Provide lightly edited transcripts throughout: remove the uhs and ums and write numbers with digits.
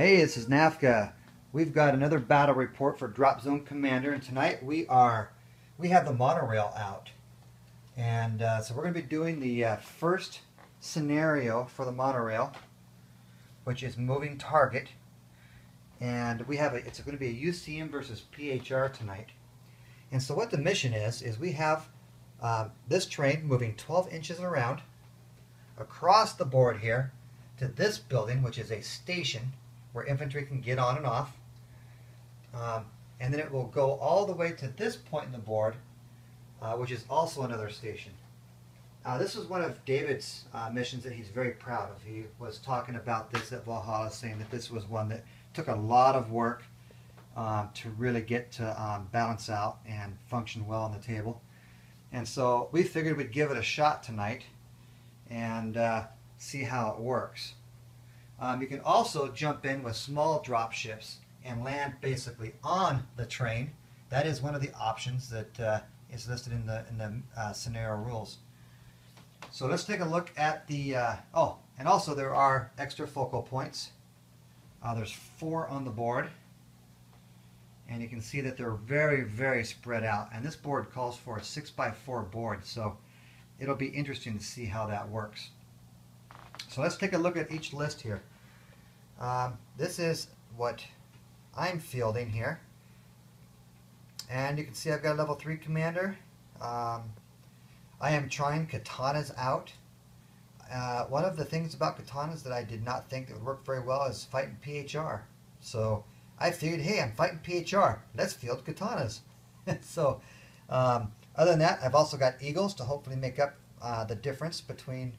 Hey, this is NAFCA. We've got another battle report for Drop Zone Commander, and tonight we have the monorail out, and so we're going to be doing the first scenario for the monorail, which is moving target, and it's going to be a UCM versus PHR tonight. And so what the mission is we have this train moving 12 inches around across the board here to this building, which is a station where infantry can get on and off. And then it will go all the way to this point in the board, which is also another station. This is one of David's missions that he's very proud of. He was talking about this at Valhalla, saying that this was one that took a lot of work to really get to balance out and function well on the table. And so we figured we'd give it a shot tonight and see how it works. You can also jump in with small drop ships and land basically on the train. That is one of the options that is listed in the scenario rules. So let's take a look at the oh, and also there are extra focal points. There's 4 on the board, and you can see that they're very spread out, and this board calls for a 6x4 board, so it'll be interesting to see how that works. So let's take a look at each list here. This is what I'm fielding here, and you can see I've got a level 3 commander. I am trying katanas out. One of the things about katanas that I did not think that would work very well is fighting PHR. So I figured, hey, I'm fighting PHR. Let's field katanas. So other than that, I've also got eagles to hopefully make up the difference between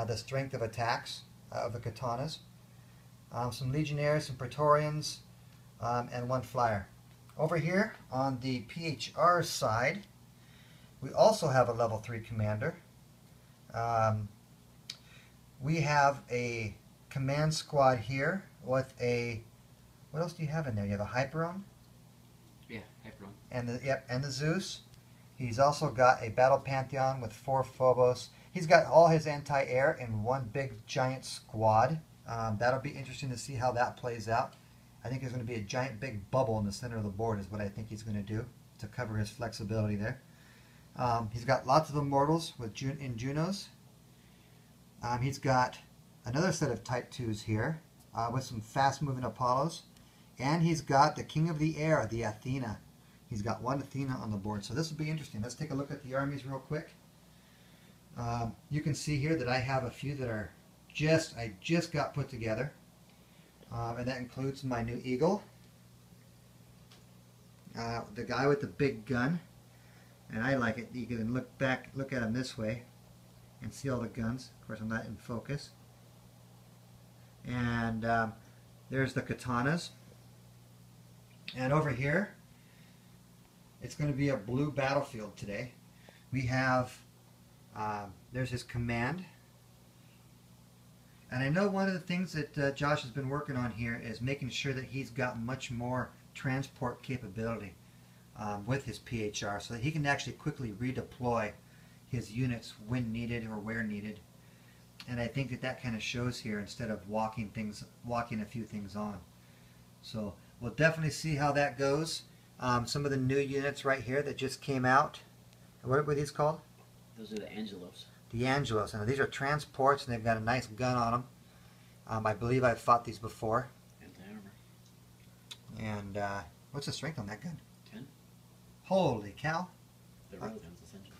the strength of attacks of the katanas. Some legionnaires, some praetorians, and 1 flyer. Over here on the PHR side, we also have a level 3 commander. We have a command squad here with a, what else do you have in there? You have a Hyperon? Yeah, Hyperon. And the Zeus. He's also got a battle pantheon with 4 Phobos. He's got all his anti-air in one big giant squad. That'll be interesting to see how that plays out. I think there's going to be a giant big bubble in the center of the board is what I think he's going to do to cover his flexibility there. He's got lots of immortals with Junos. He's got another set of Type 2s here with some fast-moving Apollos. And he's got the King of the Air, the Athena. He's got 1 Athena on the board. So this will be interesting. Let's take a look at the armies real quick. You can see here that I have a few that are I just got put together. And that includes my new Eagle. The guy with the big gun. And I like it. You can look at him this way and see all the guns. Of course, I'm not in focus. And there's the katanas. And over here, it's going to be a blue battlefield today. We have, there's his command. And I know one of the things that Josh has been working on here is making sure that he's got much more transport capability with his PHR so that he can actually quickly redeploy his units when needed or where needed. And I think that kind of shows here instead of walking a few things on. So we'll definitely see how that goes. Some of the new units right here that just came out. What were these called? Those are the Angelos. The Angelos. And these are transports, and they've got a nice gun on them. I believe I've fought these before. Anti-armor. And what's the strength on that gun? 10. Holy cow. The railguns, essentially.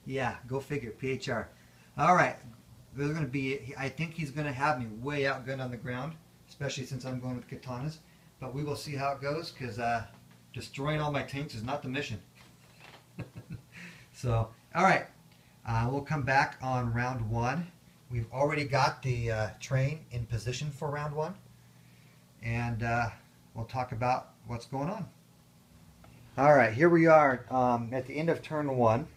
Yeah, go figure. PHR. All right. There's going to be, I think he's going to have me way outgunned on the ground, especially since I'm going with katanas. But we will see how it goes, because destroying all my tanks is not the mission. So, all right. We'll come back on round 1. We've already got the train in position for round 1. And we'll talk about what's going on. All right, here we are at the end of turn 1.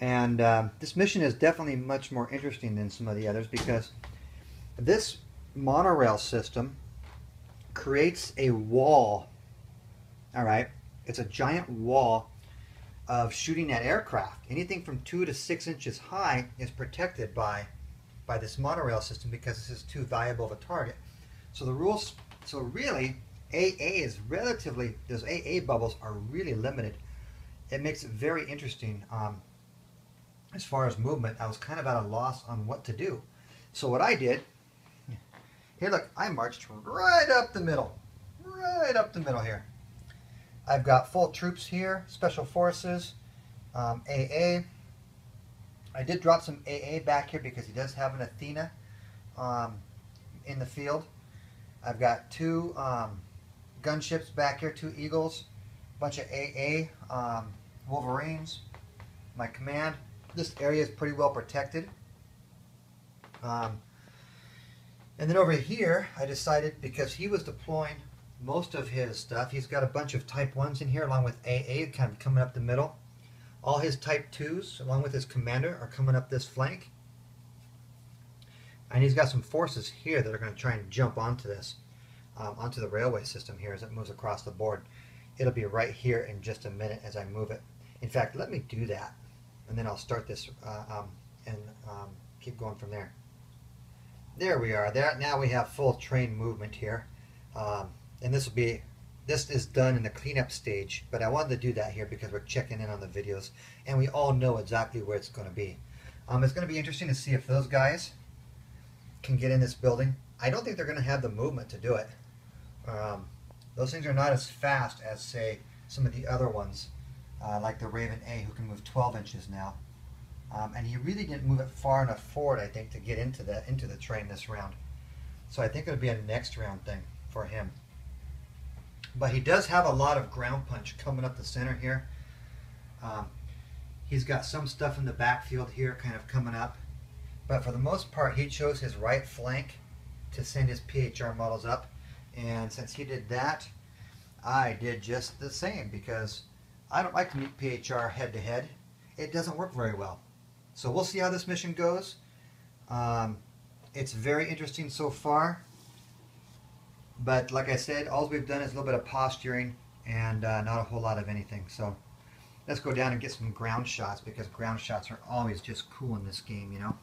And this mission is definitely much more interesting than some of the others because this monorail system creates a wall. All right, it's a giant wall of shooting at aircraft. Anything from 2 to 6 inches high is protected by by this monorail system because this is too valuable of a target. So the rules, so really, AA is relatively, those AA bubbles are really limited. It makes it very interesting. As far as movement, I was kind of at a loss on what to do. So what I did, here look, I marched right up the middle here. I've got full troops here, special forces, AA. I did drop some AA back here because he does have an Athena in the field. I've got two gunships back here, two Eagles, a bunch of AA Wolverines, my command. This area is pretty well protected. And then over here, I decided, because he was deploying most of his stuff, he's got a bunch of Type 1s in here along with AA kind of coming up the middle. All his Type 2s, along with his commander, are coming up this flank. And he's got some forces here that are going to try and jump onto this, onto the railway system here as it moves across the board. It'll be right here in just a minute as I move it. In fact, let me do that, and then I'll start this and keep going from there. There we are. There now we have full train movement here, and this is done in the cleanup stage. But I wanted to do that here because we're checking in on the videos, and we all know exactly where it's going to be. It's going to be interesting to see if those guys can get in this building. I don't think they're going to have the movement to do it. Those things are not as fast as, say, some of the other ones, like the Raven A, who can move 12 inches now. And he really didn't move it far enough forward, I think, to get into the train this round. So I think it'll be a next round thing for him. But he does have a lot of ground punch coming up the center here. He's got some stuff in the backfield here kind of coming up. But for the most part, he chose his right flank to send his PHR models up. And since he did that, I did just the same, because I don't like to meet PHR head-to-head. It doesn't work very well. So we'll see how this mission goes. It's very interesting so far. But like I said, all we've done is a little bit of posturing and not a whole lot of anything. So let's go down and get some ground shots, because ground shots are always just cool in this game, you know.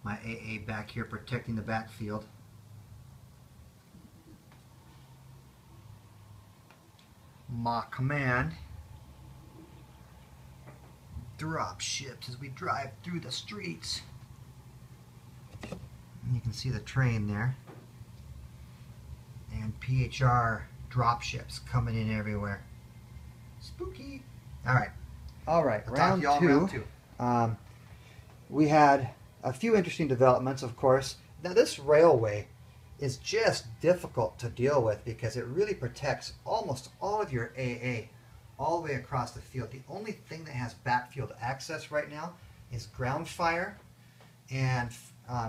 My AA back here protecting the backfield. My command drop ships as we drive through the streets. And you can see the train there. And PHR drop ships coming in everywhere. Spooky. Alright, round two. We had a few interesting developments, of course. Now this railway is just difficult to deal with because it really protects almost all of your AA all the way across the field. The only thing that has backfield access right now is ground fire and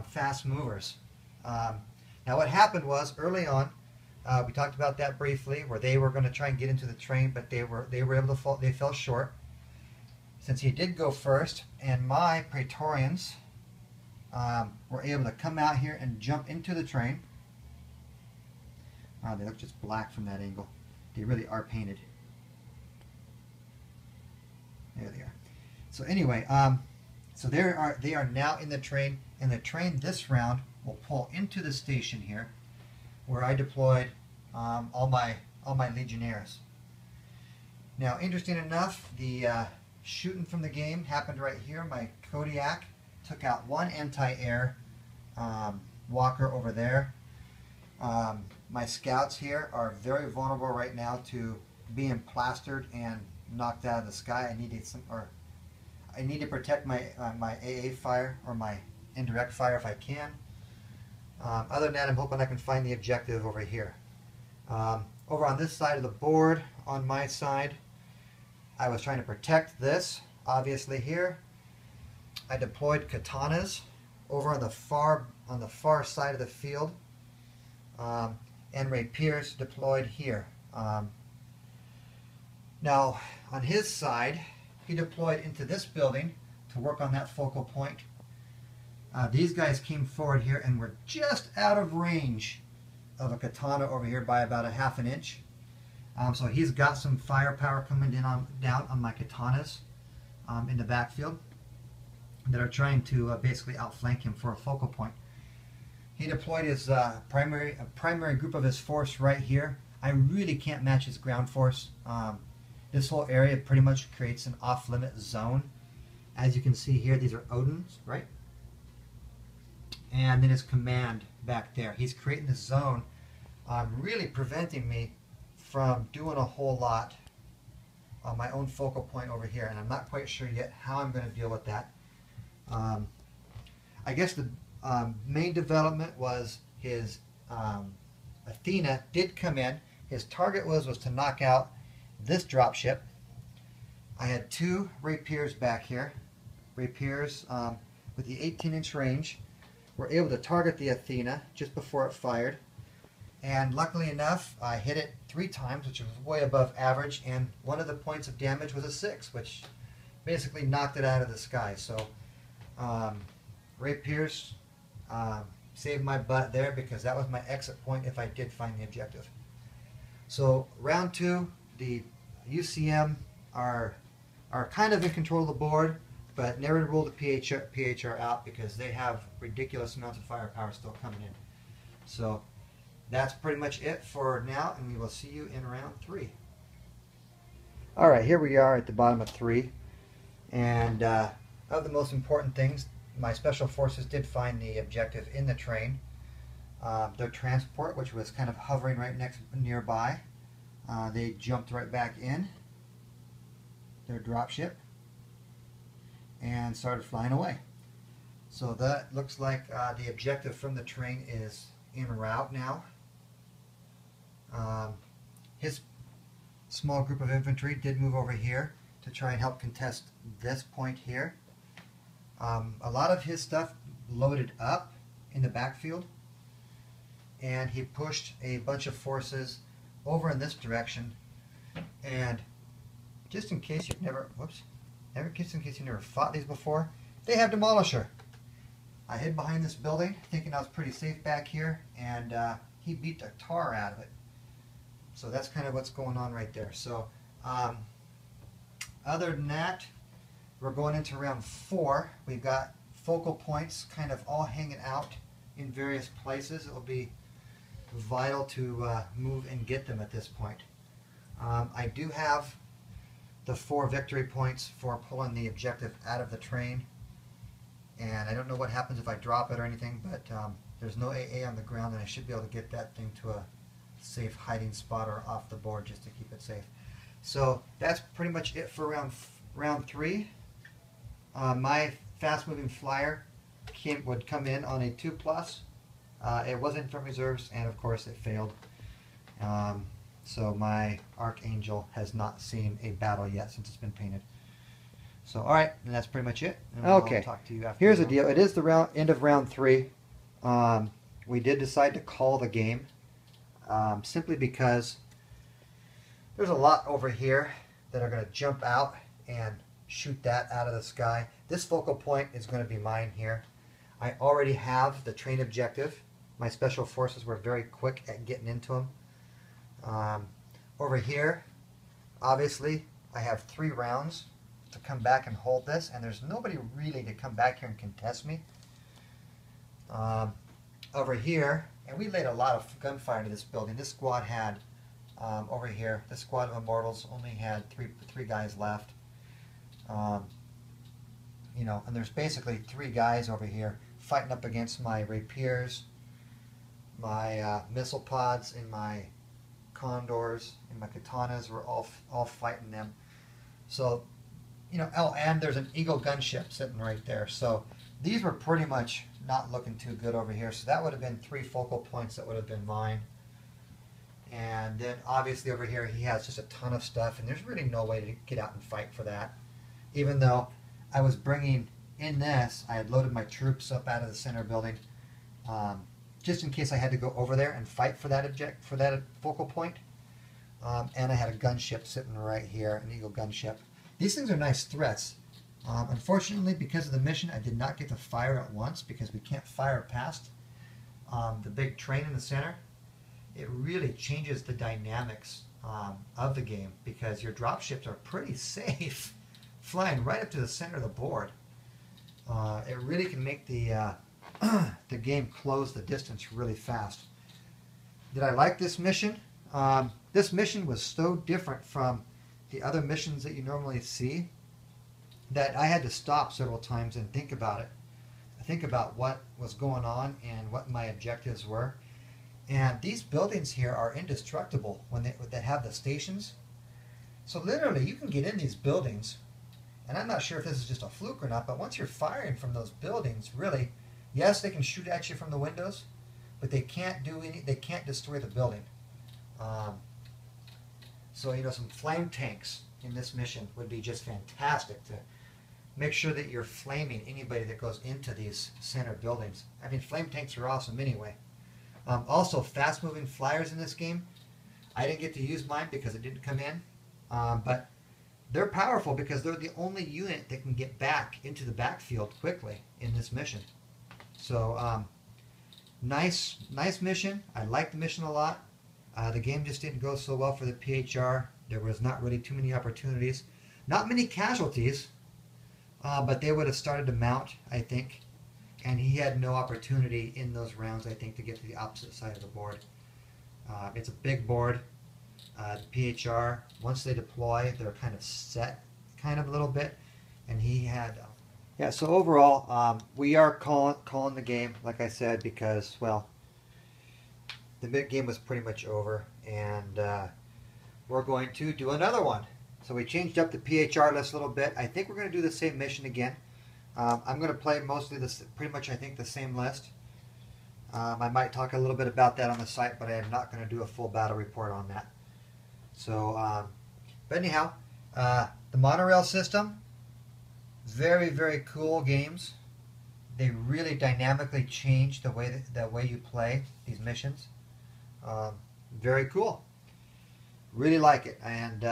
fast movers. Now what happened was, early on, we talked about that briefly, where they were going to try and get into the train, but they were able to fall. They fell short. Since he did go first, and my Praetorians were able to come out here and jump into the train. Wow, they look just black from that angle. They really are painted. There they are. So anyway, so they are now in the train, and the train this round will pull into the station here, where I deployed all my legionnaires. Now, interesting enough, the shooting from the game happened right here. My Kodiak took out one anti-air walker over there. My scouts here are very vulnerable right now to being plastered and knocked out of the sky. I need to protect my my AA fire, or my indirect fire, if I can. Other than that, I'm hoping I can find the objective over here. Over on this side of the board, on my side, I was trying to protect this. Obviously here, I deployed katanas over on the far side of the field, and rapiers deployed here. Now, on his side, he deployed into this building to work on that focal point. These guys came forward here and were just out of range of a katana over here by about a half an inch. So he's got some firepower coming down on my katanas in the backfield. that are trying to basically outflank him for a focal point. He deployed his primary group of his force right here. I really can't match his ground force. This whole area pretty much creates an off-limit zone. As you can see here, these are Odin's, right? And then his command back there. He's creating this zone, really preventing me from doing a whole lot on my own focal point over here. And I'm not quite sure yet how I'm going to deal with that. I guess the main development was his Athena did come in. His target was to knock out this dropship. I had two rapiers back here. Rapiers with the 18-inch range were able to target the Athena just before it fired. And luckily enough, I hit it 3 times, which was way above average. And one of the points of damage was a 6, which basically knocked it out of the sky. So rapiers saved my butt there because that was my exit point if I did find the objective. So round 2, the UCM are kind of in control of the board, but never ruled the PHR out because they have ridiculous amounts of firepower still coming in. So that's pretty much it for now, and we will see you in round 3. All right, here we are at the bottom of 3, and of the most important things, my special forces did find the objective in the train. Their transport, which was kind of hovering right nearby, they jumped right back in their dropship and started flying away. So that looks like the objective from the train is en route now. His small group of infantry did move over here to try and help contest this point here. A lot of his stuff loaded up in the backfield, and he pushed a bunch of forces over in this direction. And just in case you've never, just in case you never fought these before, they have Demolisher. I hid behind this building thinking I was pretty safe back here, and he beat the tar out of it. So that's kind of what's going on right there. So other than that, we're going into round 4. We've got focal points kind of all hanging out in various places. It will be vital to move and get them at this point. I do have the 4 victory points for pulling the objective out of the train, and I don't know what happens if I drop it or anything, but there's no AA on the ground, and I should be able to get that thing to a safe hiding spot or off the board just to keep it safe. So that's pretty much it for round 3. My fast-moving flyer would come in on a 2+. It wasn't from reserves, and of course it failed. So my Archangel has not seen a battle yet since it's been painted. So alright, and that's pretty much it. And Okay, I'll talk to you after here's the deal. It is the end of round 3. We did decide to call the game simply because there's a lot over here that are going to jump out and shoot that out of the sky. This focal point is going to be mine here. I already have the train objective. My special forces were very quick at getting into them. Over here, obviously, I have 3 rounds to come back and hold this, and there's nobody really to come back here and contest me. Over here, and we laid a lot of gunfire into this building. This squad had, over here, this squad of Immortals only had three guys left. You know, and there's basically 3 guys over here fighting up against my rapiers, my missile pods, and my condors, and my katanas were all fighting them. So, you know, and there's an Eagle gunship sitting right there. So these were pretty much not looking too good over here. So that would have been 3 focal points that would have been mine. And then obviously over here he has just a ton of stuff, and there's really no way to get out and fight for that. Even though I was bringing in this, I had loaded my troops up out of the center building, just in case I had to go over there and fight for that focal point. And I had a gunship sitting right here, an Eagle gunship. These things are nice threats. Unfortunately, because of the mission, I did not get to fire at once because we can't fire past the big train in the center. It really changes the dynamics of the game because your dropships are pretty safe flying right up to the center of the board. It really can make the the game close the distance really fast. Did I like this mission? This mission was so different from the other missions that you normally see that I had to stop several times and think about it. Think about what was going on and what my objectives were. And these buildings here are indestructible when they have the stations. So literally, you can get in these buildings, and I'm not sure if this is just a fluke or not, but once you're firing from those buildings, really, yes, they can shoot at you from the windows, but they can't do any. They can't destroy the building. So some flame tanks in this mission would be just fantastic to make sure that you're flaming anybody that goes into these center buildings. I mean, flame tanks are awesome anyway. Also, fast-moving flyers in this game. I didn't get to use mine because it didn't come in, but they're powerful because they're the only unit that can get back into the backfield quickly in this mission. So, nice mission. I liked the mission a lot. The game just didn't go so well for the PHR. There was not really too many opportunities. Not many casualties, but they would have started to mount, I think. And he had no opportunity in those rounds, I think, to get to the opposite side of the board. It's a big board. The PHR, once they deploy, they're kind of set kind of a little bit. And he had... Yeah, so overall, we are calling the game, like I said, because, well, the mid-game was pretty much over. And we're going to do another one. So we changed up the PHR list a little bit. I think we're going to do the same mission again. I'm going to play mostly pretty much I think the same list. I might talk a little bit about that on the site, but I am not going to do a full battle report on that. So, but anyhow, the Monorail system, very, very cool games. They really dynamically change the way you play these missions. Very cool. Really like it, and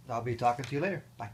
I'll be talking to you later. Bye.